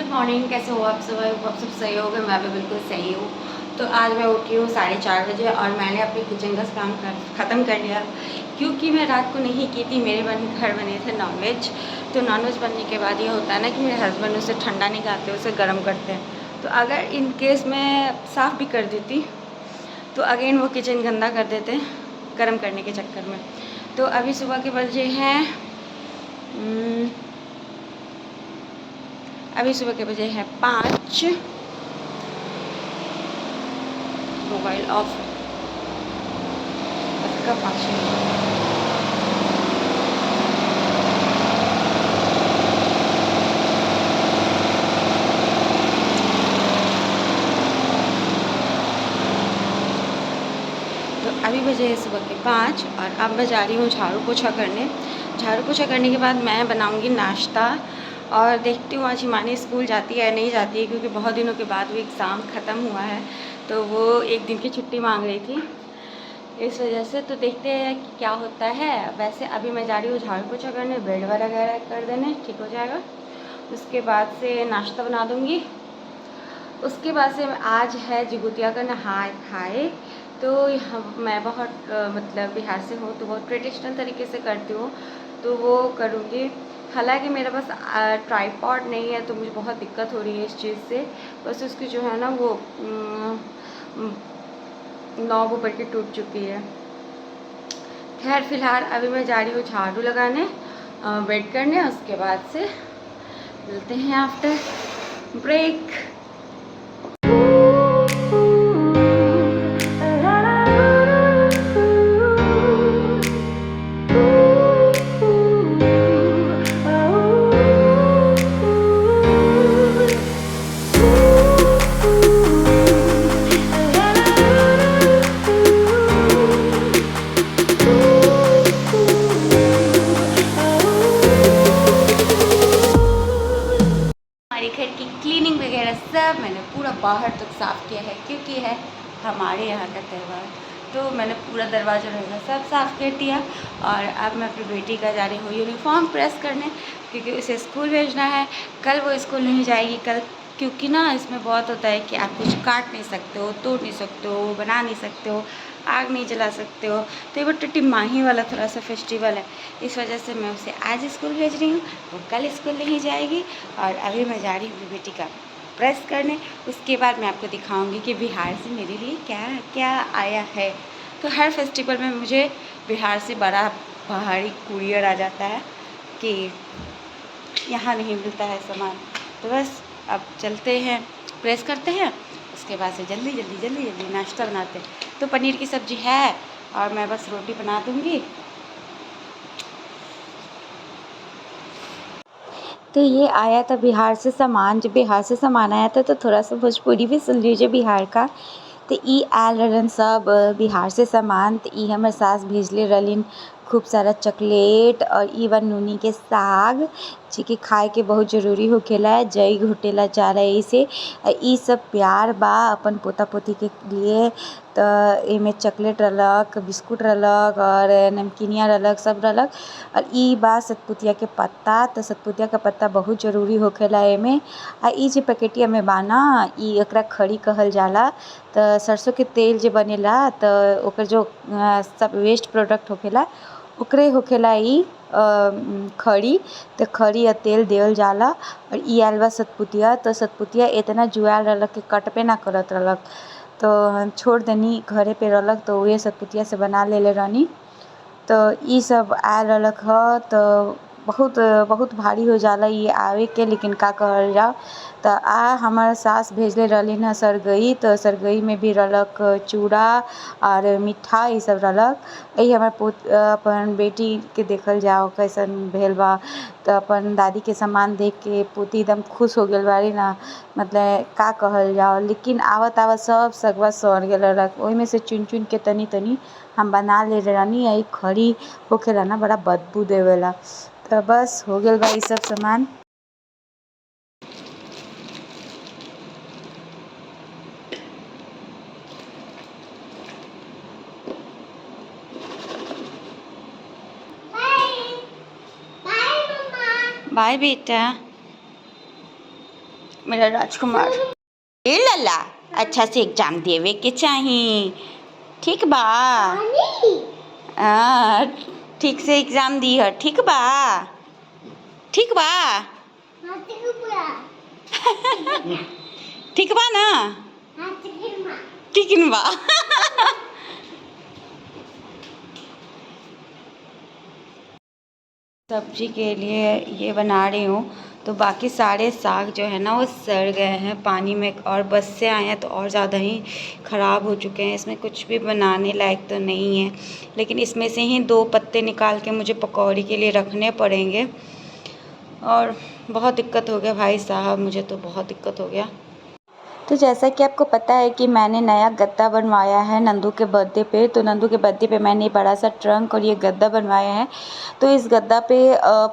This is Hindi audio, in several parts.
Good morning. कैसे हो आप सब? आप सब सही हो गए? मैं भी बिल्कुल सही हूँ। तो आज मैं उठी हूँ 4:30 बजे और मैंने अपने किचन का काम ख़त्म कर लिया, क्योंकि मैं रात को नहीं की थी। मेरे घर बने थे नॉनवेज। तो नॉनवेज बनने के बाद ये होता है ना कि मेरे हस्बैंड उसे ठंडा नहीं खाते, उसे गर्म करते हैं। तो अगर इन केस मैं साफ़ भी कर देती तो अगेन वो किचन गंदा कर देते हैं गर्म करने के चक्कर में। तो अभी सुबह के बजे हैं अभी सुबह के बजे हैं 5। मोबाइल ऑफ का 5 तो अभी बजे है सुबह के 5 और अब मैं जा रही हूँ झाड़ू पोछा करने। झाड़ू पोछा करने के बाद मैं बनाऊँगी नाश्ता और देखती हूँ आज हिमानी स्कूल जाती है या नहीं जाती है, क्योंकि बहुत दिनों के बाद वो एग्ज़ाम ख़त्म हुआ है तो वो एक दिन की छुट्टी मांग रही थी, इस वजह से। तो देखते हैं कि क्या होता है। वैसे अभी मैं जा रही हूँ झाड़ू पोछा करने, बेड वगैरह कर देने, ठीक हो जाएगा। उसके बाद से नाश्ता बना दूँगी। उसके बाद से आज है जिगुतिया का नहाए खाए। तो मैं बहुत मतलब बिहार से हूँ तो बहुत ट्रेडिशनल तरीके से करती हूँ, तो वो करूँगी। हालांकि मेरे पास ट्राइपॉड नहीं है तो मुझे बहुत दिक्कत हो रही है इस चीज़ से। बस उसकी जो है ना वो नॉब ऊपर की टूट चुकी है। खैर फिलहाल अभी मैं जा रही हूँ झाड़ू लगाने, वेट करने। उसके बाद से मिलते हैं आफ्टर ब्रेक। हमारे घर की क्लीनिंग वगैरह सब मैंने पूरा बाहर तक साफ़ किया है, क्योंकि है हमारे यहाँ का त्यौहार। तो मैंने पूरा दरवाज़ा वगैरह सब साफ़ कर दिया। और अब मैं अपनी बेटी का जा रही हूँ यूनिफॉर्म प्रेस करने, क्योंकि उसे स्कूल भेजना है। कल वो स्कूल नहीं जाएगी कल, क्योंकि ना इसमें बहुत होता है कि आप कुछ काट नहीं सकते हो, तोड़ नहीं सकते हो, बना नहीं सकते हो, आग नहीं जला सकते हो। तो ये वो टिट्टी माही वाला थोड़ा सा फेस्टिवल है, इस वजह से मैं उसे आज स्कूल भेज रही हूँ, वो कल स्कूल नहीं जाएगी। और अभी मैं जा रही हूँ बेटी का प्रेस करने। उसके बाद मैं आपको दिखाऊंगी कि बिहार से मेरे लिए क्या क्या आया है। तो हर फेस्टिवल में मुझे बिहार से बड़ा पहाड़ी कुरियर आ जाता है कि यहाँ नहीं मिलता है सामान। तो बस अब चलते हैं, प्रेस करते हैं। उसके बाद से जल्दी जल्दी जल्दी जल्दी नाश्ता बनाते हैं। तो पनीर की सब्ज़ी है और मैं बस रोटी बना दूँगी। तो ये आया था बिहार से सामान। जब बिहार से सामान आया था तो थोड़ा सा भोजपुरी भी सुन लीजिए बिहार का। तो ई आयल रहन सब बिहार से सामान। तो ई हमर सास भेजले रहलिन खूब सारा चॉकलेट और इवन नूनी के साग, जे कि खाए के बहुत जरूरी होखेला, जई घोटेला जा रही से। ई सब प्यार बा अपन पोता पोती के लिए। तो एमे चॉकलेट रहलक, बिस्कुट रहलक और नमकीनिया रहलक, सब रहलक। और ई बा सतपुतिया के पत्ता। तो सतपुतिया का पत्ता बहुत जरूरी होखेला एमे। आ ई जे पैकेटिया में बा ना, ई एकरा खड़ी कहल जाला। तो सरसों के तेल जे बनेला तो ओकर जो सब वेस्ट प्रोडक्ट होखेला ओकरे होखेला ई खड़ी। तो खड़ी आ तेल देवल जाला। और ई आयल बा सतपुतिया। तो सतपुतिया इतना जुआल रहलक कि कटबे ना करत रहलक, तो हम छोड़ देनी। घरे पे रहलक तो उहे सतपुतिया से बना लेले रहनी। तो ई सब आयल रहलक ह। तो बहुत बहुत भारी हो जाला ये आवे के, लेकिन का कहल जाओ। तो हमार सास भेजले रहलिन ह सरगई। तो सरगई में भी रहलक चूड़ा और मिठाई ई सब रहलक। यही हमार अपन बेटी के देखल जाओ कैसन भेल बा। तो अपन दादी के सामान देख के पोती एकदम खुश हो गेल बाड़ी ना, मतलब का कहल जाओ। लेकिन आवत आवत सब सगवा सड़ गेल रहलक। ओहिमे से चुन चुन के तनी तनी हम बना ले रहनी। यही खड़ी होखेला ना, बड़ा बदबू देवेला। तो बस हो गेल बा ई सब सामान। बाय बेटा, मेरा राजकुमार। ए लल्ला, अच्छा से एग्जाम देवे के चाही, ठीक बा। हाँ, ठीक से एग्जाम दी है, ठीक बा, ठीक बा। ठीक बा ना, ठीक बा। सब्जी के लिए ये बना रही हूँ, तो बाकी सारे साग जो है ना वो सड़ गए हैं पानी में, और बस से आए हैं तो और ज़्यादा ही ख़राब हो चुके हैं। इसमें कुछ भी बनाने लायक तो नहीं है, लेकिन इसमें से ही 2 पत्ते निकाल के मुझे पकौड़ी के लिए रखने पड़ेंगे। और बहुत दिक्कत हो गया भाई साहब, मुझे तो बहुत दिक्कत हो गया। तो जैसा कि आपको पता है कि मैंने नया गद्दा बनवाया है नंदू के बर्थडे पे, तो नंदू के बर्थडे पे मैंने बड़ा सा ट्रंक और ये गद्दा बनवाया है। तो इस गद्दा पे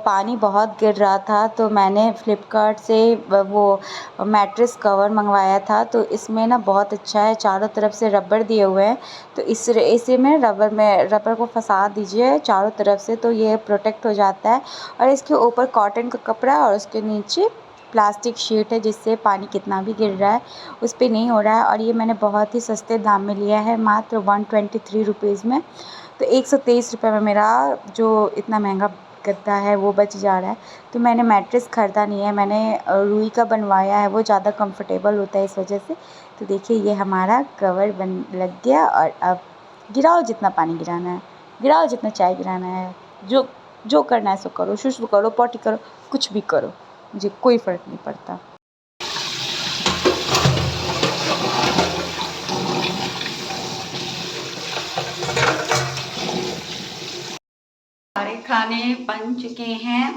पानी बहुत गिर रहा था, तो मैंने फ्लिपकार्ट से वो मैट्रेस कवर मंगवाया था। तो इसमें ना बहुत अच्छा है, चारों तरफ से रबड़ दिए हुए हैं, तो इसे में रबड़ को फंसा दीजिए चारों तरफ से, तो ये प्रोटेक्ट हो जाता है। और इसके ऊपर कॉटन का कपड़ा और उसके नीचे प्लास्टिक शीट है, जिससे पानी कितना भी गिर रहा है उस पर नहीं हो रहा है। और ये मैंने बहुत ही सस्ते दाम में लिया है, मात्र 123 रुपीज़ में। तो 123 रुपये में मेरा जो इतना महंगा गद्दा है वो बच जा रहा है। तो मैंने मैट्रेस ख़रीदा नहीं है, मैंने रुई का बनवाया है, वो ज़्यादा कंफर्टेबल होता है इस वजह से। तो देखिए ये हमारा कवर बन लग गया। और अब गिराओ जितना पानी गिराना है, गिराओ जितना चाय गिराना है, जो जो करना है सो करो, शुशु करो, पॉटी करो, कुछ भी करो, मुझे कोई फ़र्क नहीं पड़ता। सारे खाने बन चुके हैं।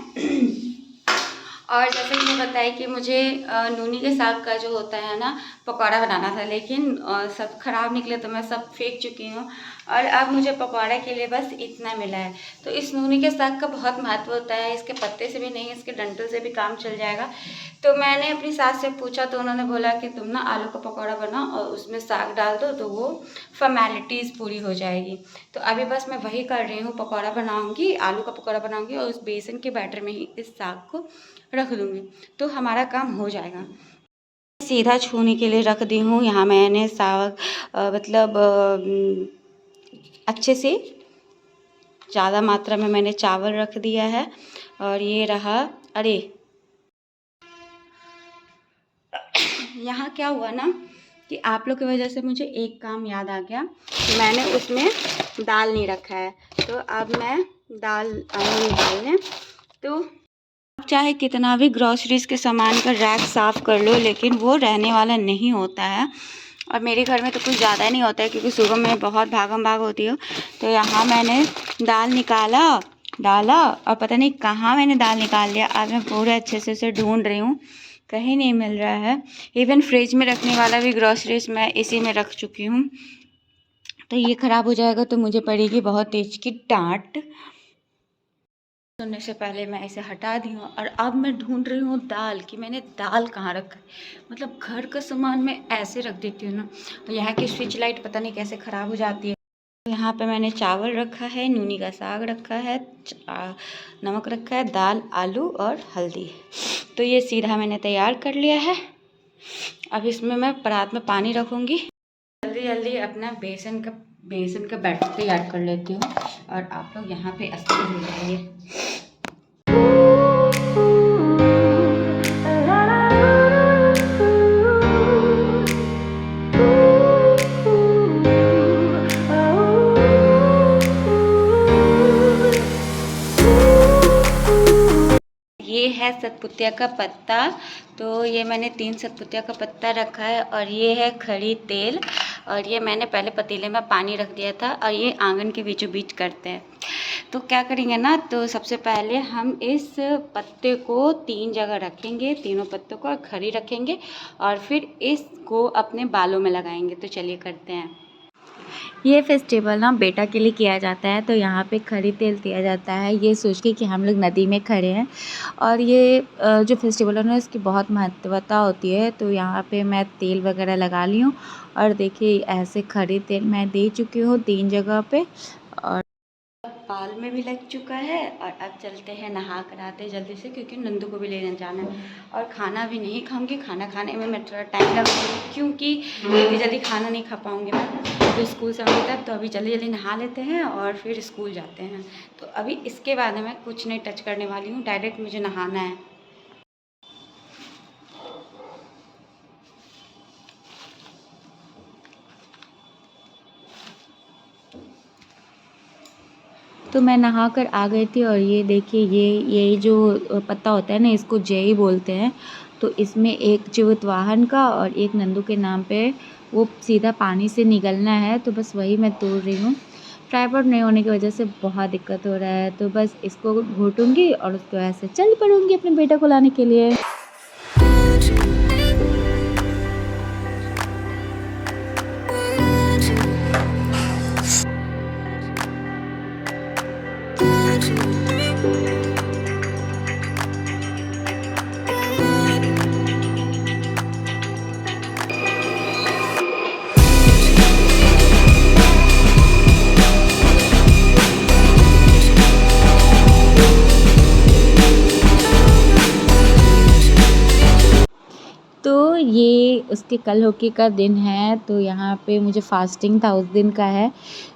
और जैसे मैंने बताया कि मुझे नूनी के साग का जो होता है ना पकौड़ा बनाना था, लेकिन सब ख़राब निकले तो मैं सब फेंक चुकी हूँ। और अब मुझे पकौड़ा के लिए बस इतना मिला है। तो इस नूनी के साग का बहुत महत्व होता है, इसके पत्ते से भी नहीं, इसके डंठल से भी काम चल जाएगा। तो मैंने अपनी सास से पूछा, तो उन्होंने बोला कि तुम ना आलू का पकौड़ा बनाओ और उसमें साग डाल दो, तो वो फॉर्मेलिटीज़ पूरी हो जाएगी। तो अभी बस मैं वही कर रही हूँ, पकौड़ा बनाऊँगी, आलू का पकौड़ा बनाऊँगी और उस बेसन के बैटर में ही इस साग को रख दूँगी, तो हमारा काम हो जाएगा। सीधा छूने के लिए रख दी हूँ। यहाँ मैंने साग मतलब अच्छे से ज़्यादा मात्रा में मैंने चावल रख दिया है। और ये रहा, अरे यहाँ क्या हुआ ना कि आप लोग की वजह से मुझे एक काम याद आ गया, मैंने उसमें दाल नहीं रखा है। तो अब मैं दाल निकालने, तो चाहे कितना भी ग्रॉसरीज के सामान का रैक साफ़ कर लो, लेकिन वो रहने वाला नहीं होता है। और मेरे घर में तो कुछ ज़्यादा नहीं होता है, क्योंकि सुबह में बहुत भागम भाग होती हो। तो यहाँ मैंने दाल निकाला, डाला, और पता नहीं कहाँ मैंने दाल निकाल लिया। आज मैं पूरे अच्छे से उसे ढूंढ रही हूँ, कहीं नहीं मिल रहा है। इवन फ्रिज में रखने वाला भी ग्रॉसरीज मैं इसी में रख चुकी हूँ। तो ये ख़राब हो जाएगा तो मुझे पड़ेगी बहुत तेज की डांट। सुनने से पहले मैं इसे हटा दी हूँ। और अब मैं ढूंढ रही हूँ दाल, कि मैंने दाल कहाँ रखा है। मतलब घर का सामान मैं ऐसे रख देती हूँ ना, तो यहाँ की स्विच लाइट पता नहीं कैसे ख़राब हो जाती है। तो यहाँ पे मैंने चावल रखा है, नूनी का साग रखा है, नमक रखा है, दाल, आलू और हल्दी। तो ये सीधा मैंने तैयार कर लिया है। अब इसमें मैं परात में पानी रखूँगी। जल्दी जल्दी अपना बेसन का बैटर तैयार कर लेती हूँ। और आप लोग यहाँ पे अस्थिर हो जाइए। ये है सतपुतिया का पत्ता। तो ये मैंने 3 सतपुतिया का पत्ता रखा है। और ये है खड़ी तेल। और ये मैंने पहले पतीले में पानी रख दिया था। और ये आंगन के बीचों बीच करते हैं। तो क्या करेंगे ना, तो सबसे पहले हम इस पत्ते को 3 जगह रखेंगे, तीनों पत्तों को, और खड़ी रखेंगे, और फिर इसको अपने बालों में लगाएंगे। तो चलिए करते हैं। ये फेस्टिवल ना बेटा के लिए किया जाता है। तो यहाँ पे खड़ी तेल दिया जाता है, ये सोच के कि हम लोग नदी में खड़े हैं। और ये जो फेस्टिवल है ना, इसकी बहुत महत्वता होती है। तो यहाँ पे मैं तेल वगैरह लगा ली हूँ। और देखिए ऐसे खड़ी तेल मैं दे चुकी हूँ 3 जगह पे। और हॉल में भी लग चुका है और अब चलते हैं नहा कर आते जल्दी से, क्योंकि नंदू को भी लेने जाना है। और खाना भी नहीं खाऊंगी, खाना खाने में मैं थोड़ा टाइम लगेगा, क्योंकि इतनी जल्दी खाना नहीं खा पाऊँगी मैं, तो स्कूल से आऊँगी तब। तो अभी जल्दी जल्दी नहा लेते हैं और फिर स्कूल जाते हैं। तो अभी इसके बाद मैं कुछ नहीं टच करने वाली हूँ, डायरेक्ट मुझे नहाना है। तो मैं नहा कर आ गई थी और ये देखिए, ये जो पत्ता होता है ना, इसको जेई बोलते हैं। तो इसमें एक जीवितवाहन का और एक नंदू के नाम पे वो सीधा पानी से निकलना है, तो बस वही मैं तोड़ रही हूँ। ट्राइपॉड नहीं होने की वजह से बहुत दिक्कत हो रहा है, तो बस इसको घोटूंगी और उसके बाद से चल पड़ूंगी अपने बेटा को लाने के लिए। तो ये उसके कल होके का दिन है, तो यहाँ पे मुझे फास्टिंग था उस दिन का है।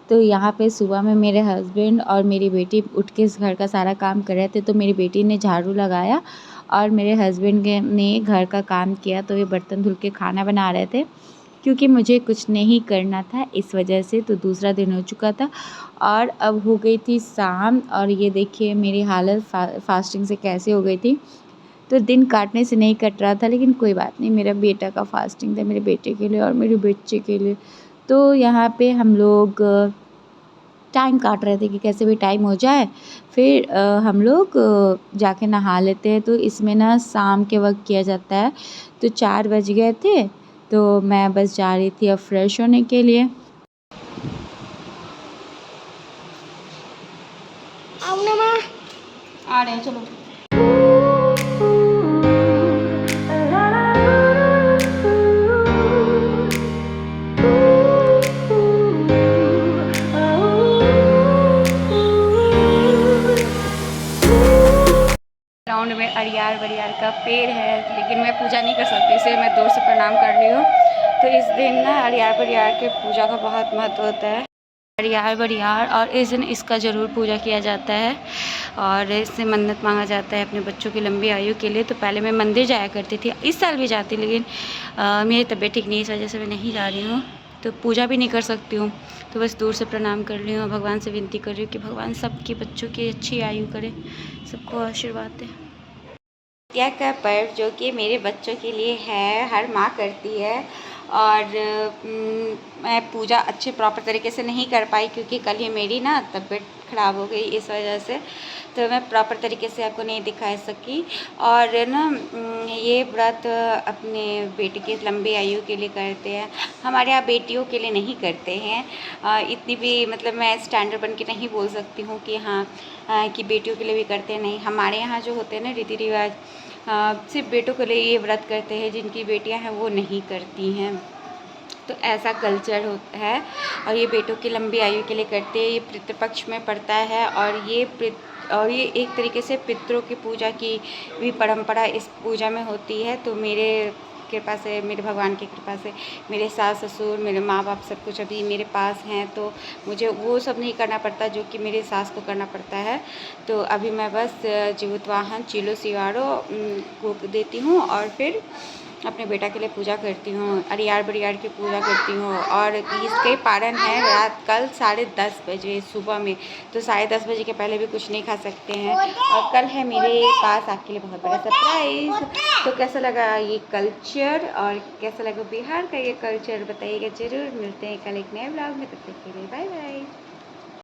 तो यहाँ पे सुबह में मेरे हस्बैंड और मेरी बेटी उठ के इस घर का सारा काम कर रहे थे। तो मेरी बेटी ने झाड़ू लगाया और मेरे हस्बैंड ने घर का काम किया। तो ये बर्तन धुल के खाना बना रहे थे, क्योंकि मुझे कुछ नहीं करना था इस वजह से। तो दूसरा दिन हो चुका था और अब हो गई थी शाम, और ये देखिए मेरी हालत फास्टिंग से कैसे हो गई थी। तो दिन काटने से नहीं कट रहा था, लेकिन कोई बात नहीं, मेरा बेटा का फास्टिंग था, मेरे बेटे के लिए और मेरे बच्चे के लिए। तो यहाँ पे हम लोग टाइम काट रहे थे कि कैसे भी टाइम हो जाए, फिर हम लोग जाके नहा लेते हैं। तो इसमें ना शाम के वक्त किया जाता है। तो 4 बज गए थे, तो मैं बस जा रही थी अब फ्रेश होने के लिए। आ रहे हैं, चलो। ग्राउंड में अरियार बरियार का पेड़ है, लेकिन मैं पूजा नहीं कर सकती, इसे मैं दूर से प्रणाम कर रही हूँ। तो इस दिन ना अरियार बरियार के पूजा का बहुत महत्व होता है। अरियार बरियार, और इस दिन इसका ज़रूर पूजा किया जाता है और इससे मन्नत मांगा जाता है अपने बच्चों की लंबी आयु के लिए। तो पहले मैं मंदिर जाया करती थी, इस साल भी जाती, लेकिन मेरी तबीयत ठीक नहीं, इस वजह से मैं नहीं जा रही हूँ। तो पूजा भी नहीं कर सकती हूँ, तो बस दूर से प्रणाम कर रही हूँ, भगवान से विनती कर रही हूँ कि भगवान सबके बच्चों की अच्छी आयु करे, सबको आशीर्वाद दे। विद्या का पर्व जो कि मेरे बच्चों के लिए है, हर माँ करती है। और मैं पूजा अच्छे प्रॉपर तरीके से नहीं कर पाई, क्योंकि कल ही मेरी ना तबीयत ख़राब हो गई, इस वजह से तो मैं प्रॉपर तरीके से आपको नहीं दिखा सकी। और ना ये व्रत अपने बेटे की लंबी आयु के लिए करते हैं, हमारे यहाँ बेटियों के लिए नहीं करते हैं। इतनी भी मतलब मैं स्टैंडर्ड बन के नहीं बोल सकती हूँ कि हाँ कि बेटियों के लिए भी करते हैं, नहीं। हमारे यहाँ जो होते हैं ना रीति रिवाज, सिर्फ बेटों के लिए ये व्रत करते हैं, जिनकी बेटियां हैं वो नहीं करती हैं। तो ऐसा कल्चर होता है और ये बेटों की लंबी आयु के लिए करते हैं। ये पितृपक्ष में पड़ता है और ये एक तरीके से पितरों की पूजा की भी परंपरा इस पूजा में होती है। तो मेरे कृपा से, मेरे भगवान की कृपा से मेरे सास ससुर, मेरे माँ बाप सब कुछ अभी मेरे पास हैं, तो मुझे वो सब नहीं करना पड़ता जो कि मेरे सास को करना पड़ता है। तो अभी मैं बस जीवितवाहन चीलो सिवारो को देती हूँ और फिर अपने बेटा के लिए पूजा करती हूँ, अरियार बरियार की पूजा करती हूँ। और इसके पारण है रात कल 10:30 बजे सुबह में, तो 10:30 बजे के पहले भी कुछ नहीं खा सकते हैं। और कल है मेरे पास आपके लिए बहुत बड़ा सरप्राइज़। तो कैसा लगा ये कल्चर और कैसा लगा बिहार का ये कल्चर, बताइएगा ज़रूर। मिलते हैं कल एक नए ब्लॉग में, तब तक के लिए बाय बाय।